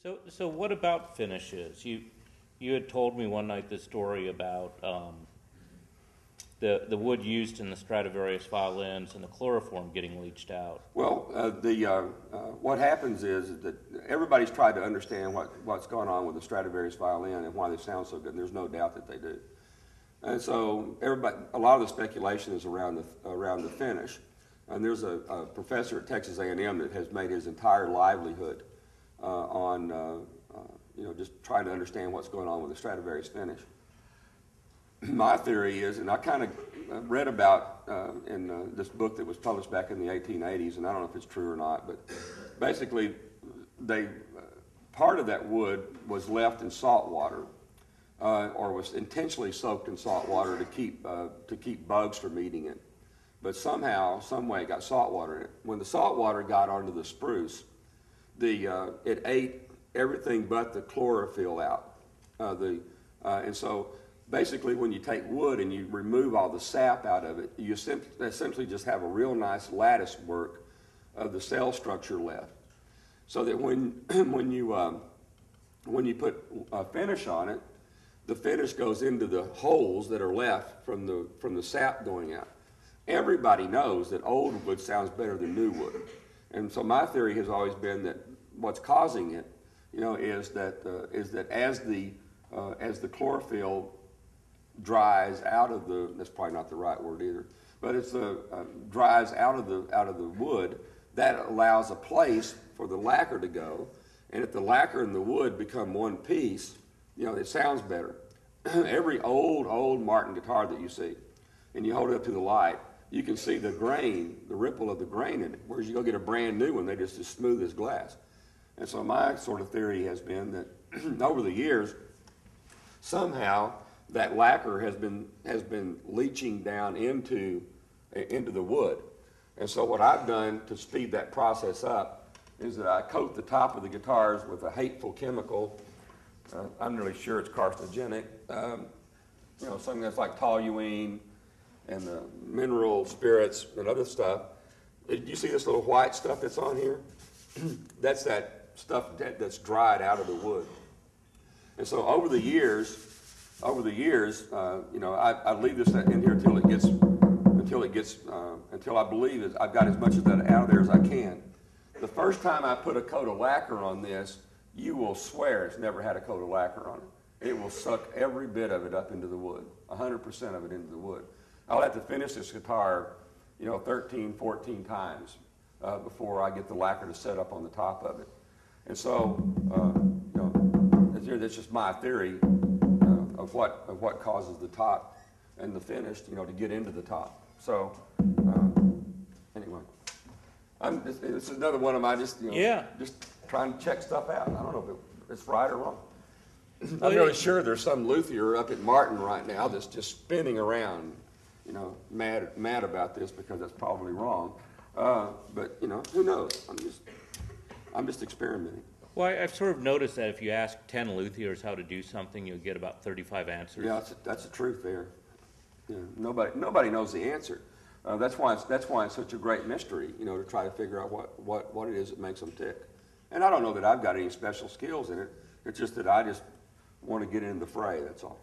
So what about finishes? You had told me one night this story about the wood used in the Stradivarius violins and the chloroform getting leached out. Well, what happens is that everybody's tried to understand what's going on with the Stradivarius violin and why they sound so good, and there's no doubt that they do. And so a lot of the speculation is around the finish. And there's a professor at Texas A&M that has made his entire livelihood on just trying to understand what's going on with the Stradivarius finish. My theory is, and I kind of read about in this book that was published back in the 1880s, and I don't know if it's true or not, but basically part of that wood was left in salt water or was intentionally soaked in salt water to keep bugs from eating it. But somehow, some way, it got salt water in it. When the salt water got onto the spruce, it ate everything but the chlorophyll out. And so basically, when you take wood and you remove all the sap out of it, you essentially just have a real nice lattice work of the cell structure left. So that when you put a finish on it, the finish goes into the holes that are left from the sap going out. Everybody knows that old wood sounds better than new wood, and so my theory has always been that what's causing it, is that as the chlorophyll dries out of that's probably not the right word either, but it's dries out of the wood, that allows a place for the lacquer to go, and if the lacquer and the wood become one piece, it sounds better. Every old Martin guitar that you see, and you hold it up to the light, you can see the grain, the ripple of the grain in it. Whereas you go get a brand new one, they're just as smooth as glass. And so my sort of theory has been that over the years, somehow that lacquer has been leaching down into the wood. And so what I've done to speed that process up is that I coat the top of the guitars with a hateful chemical. I'm really sure it's carcinogenic. Something that's like toluene and the mineral spirits and other stuff. You see this little white stuff that's on here? That's that stuff that's dried out of the wood. And so over the years, I leave this in here until I believe I've got as much of that out of there as I can. The first time I put a coat of lacquer on this, you will swear it's never had a coat of lacquer on it. It will suck every bit of it up into the wood, 100% of it into the wood. I'll have to finish this guitar, 13, 14 times before I get the lacquer to set up on the top of it. And so, that's just my theory of what causes the top and the finish, to get into the top. So, anyway, this is another one of my just trying to check stuff out. I don't know if it's right or wrong. I'm really sure there's some luthier up at Martin right now that's just spinning around, mad about this because that's probably wrong. But who knows? I'm just experimenting. Well, I've sort of noticed that if you ask 10 luthiers how to do something, you'll get about 35 answers. Yeah, that's the truth there. Yeah, nobody knows the answer. That's why it's such a great mystery, to try to figure out what it is that makes them tick. And I don't know that I've got any special skills in it. It's just that I just want to get into the fray, that's all.